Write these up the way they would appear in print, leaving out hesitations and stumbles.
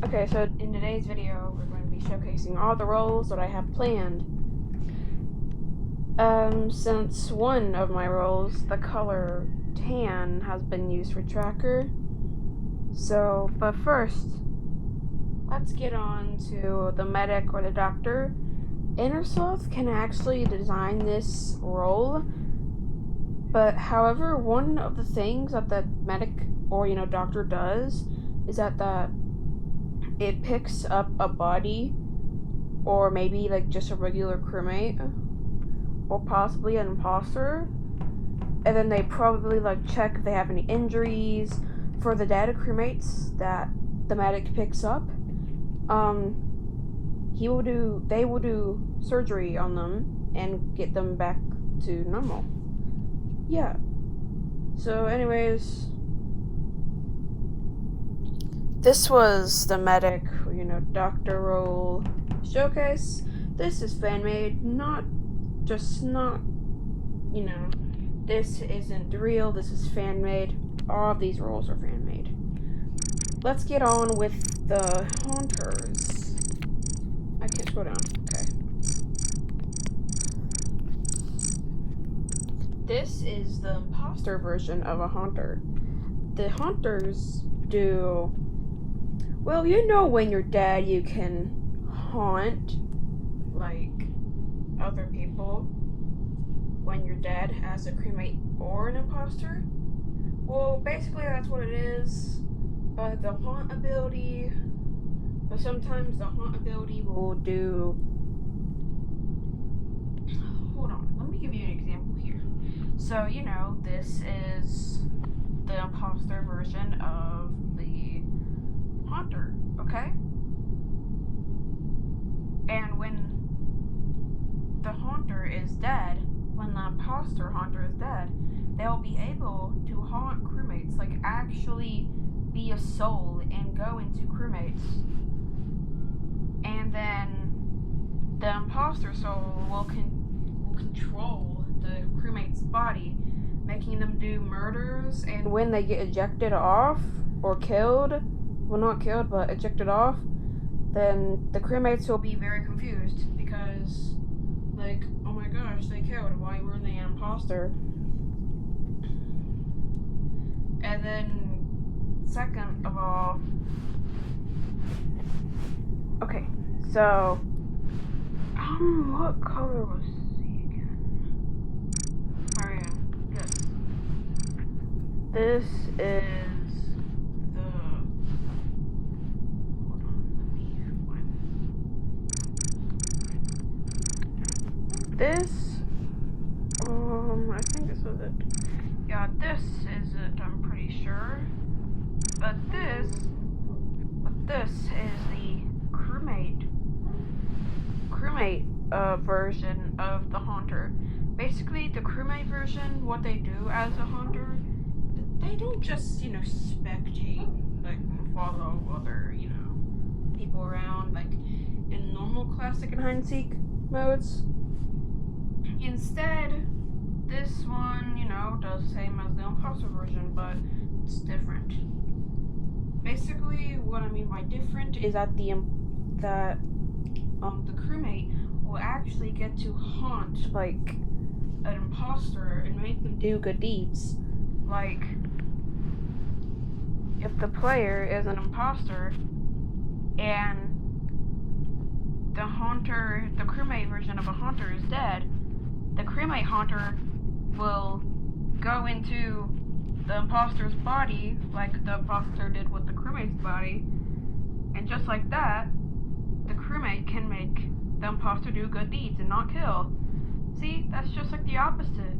Okay, so in today's video, we're going to be showcasing all the roles that I have planned. Since one of my roles, the color tan, has been used for tracker. But first, let's get on to the medic or the doctor. Intersoft can actually design this role, but however, one of the things that the medic or doctor does is that it picks up a body, or maybe like just a regular crewmate, or possibly an imposter, and then they probably like check if they have any injuries. For the data crewmates that the medic picks up, they will do surgery on them and get them back to normal. Yeah. So anyways, this was the medic, doctor role showcase. This is fan-made, not, this isn't real, this is fan-made. All of these roles are fan-made. Let's get on with the haunters. I can't scroll down. Okay. This is the imposter version of a haunter. The haunters do, well, when you're dead, you can haunt, like, other people when you're dead as a crewmate or an imposter. Well, basically that's what it is. But sometimes the haunt ability will do. Hold on, let me give you an example here. So, this is the imposter version of the haunter, okay? And when the haunter is dead, when the imposter haunter is dead, they'll be able to haunt crewmates, like actually be a soul and go into crewmates. And then the imposter soul will control the crewmate's body, making them do murders. And when they get ejected off or killed, well, not killed, but ejected off, then the crewmates will be very confused because, like, oh my gosh, they killed. Why were they an imposter? And then, second of all, okay, so, what color was he again? Alright, yes. This is the, hold on, let me find this, I think this was it. Yeah, this is it, I'm pretty sure. But this is the crewmate version of the haunter. Basically, the crewmate version, what they do as a haunter, they don't just, spectate, like, follow other, people around, like, in normal classic and hide-and-seek modes. Instead, this one, does the same as the imposter version, but it's different. Basically, what I mean by different is that the crewmate will actually get to haunt, like, an imposter and make them do good deeds. Like, if the player is an imposter and the crewmate version of a haunter is dead, the crewmate haunter will go into the imposter's body, like the imposter did with the crewmate's body, and just like that, the crewmate can make the imposter do good deeds and not kill. See, that's just like the opposite.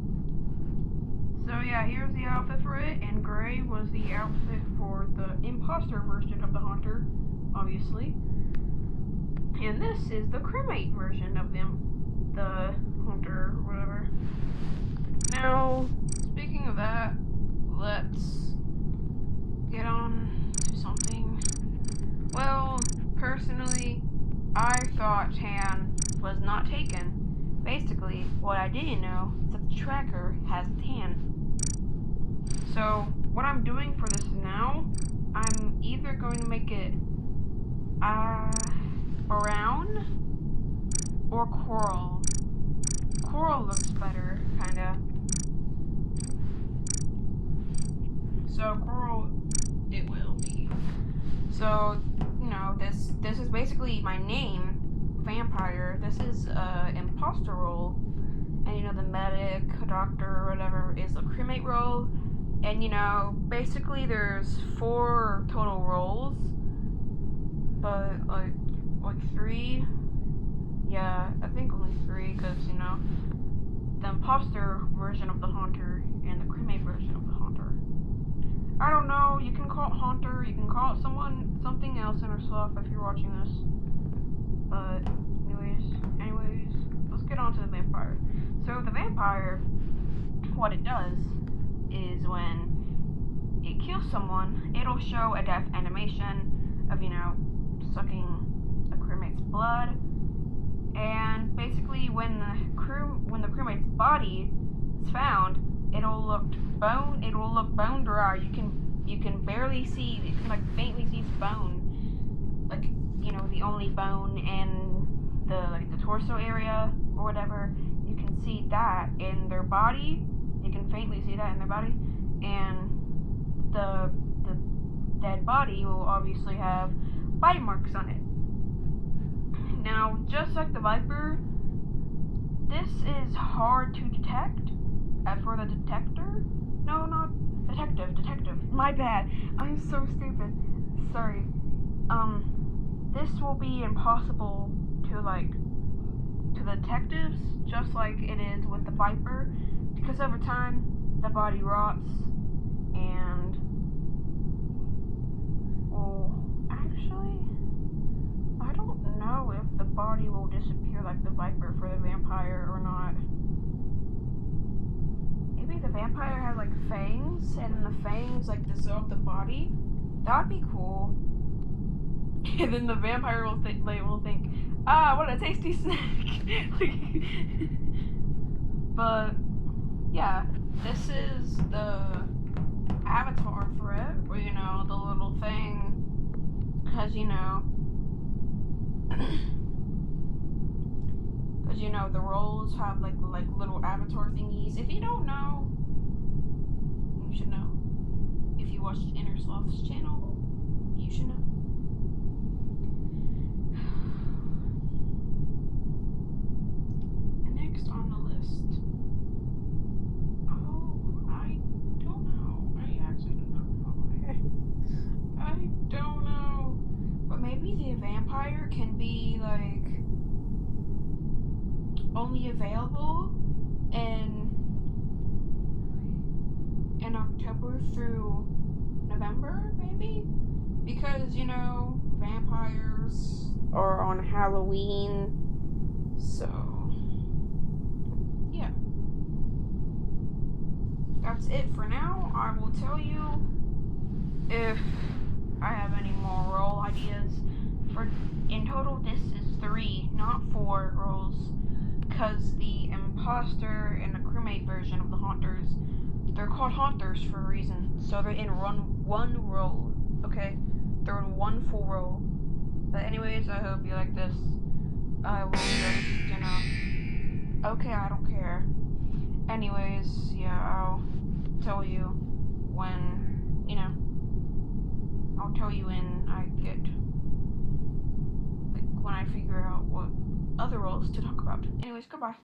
So yeah, here's the outfit for it, and gray was the outfit for the imposter version of the haunter, obviously. And this is the crewmate version of the haunter, or whatever. Now, speaking of that, let's get on to something. Well, personally, I thought tan was not taken. Basically, what I didn't know is that the tracker has tan. So, what I'm doing for this now, I'm either going to make it Brown or coral? Coral looks better, kinda. So coral, it will be. So, you know, this is basically my name, vampire. This is imposter role, and you know the medic, doctor, or whatever is a crewmate role, and you know basically there's 4 total roles, but like 3. Yeah, I think only 3, because you know the imposter version of the haunter and the crewmate version of the haunter. I don't know, you can call it haunter, you can call it something else in herself if you're watching this. But anyways, let's get on to the vampire. So the vampire, what it does is when it kills someone, it'll show a death animation of, you know, sucking a crewmate's blood. And basically when the crewmate's body is found, it'll look bone dry. You can barely see, you can like faintly see bone, like, you know, the only bone in the torso area or whatever. You can see that in their body. You can faintly see that in their body, and the dead body will obviously have bite marks on it. Now, just like the Viper, this is hard to detect. For the detector? No, not detective. My bad. I'm so stupid. Sorry. This will be impossible to the detectives, just like it is with the Viper, because over time the body rots and, well, actually, I don't know if the body will disappear like the Viper for the vampire or not. Maybe the vampire has like fangs, and the fangs like dissolve the body. That'd be cool. And then the vampire will think, what a tasty snack. But yeah, this is the avatar for it, or you know, the little thing, because you know. Because you know the roles have like little avatar thingies. If you don't know, you should know. If you watched Inner Sloth's channel, you should know. Next on the list. Oh, I don't know. I actually don't know. I don't know. But maybe the vampire can be like only available in October through November, maybe? Because, you know, vampires are on Halloween, so yeah. That's it for now. I will tell you if I have any more role ideas. In total, this is 3, not 4 roles, because the imposter and the crewmate version of the haunters, they're called haunters for a reason. So they're in one role, okay? They're in one full role. But anyways, I hope you like this. I will just, you know. Okay, I don't care. Anyways, yeah, I'll tell you when, you know. I'll tell you when I get, like, when I figure out what other roles to talk about. Anyways, goodbye.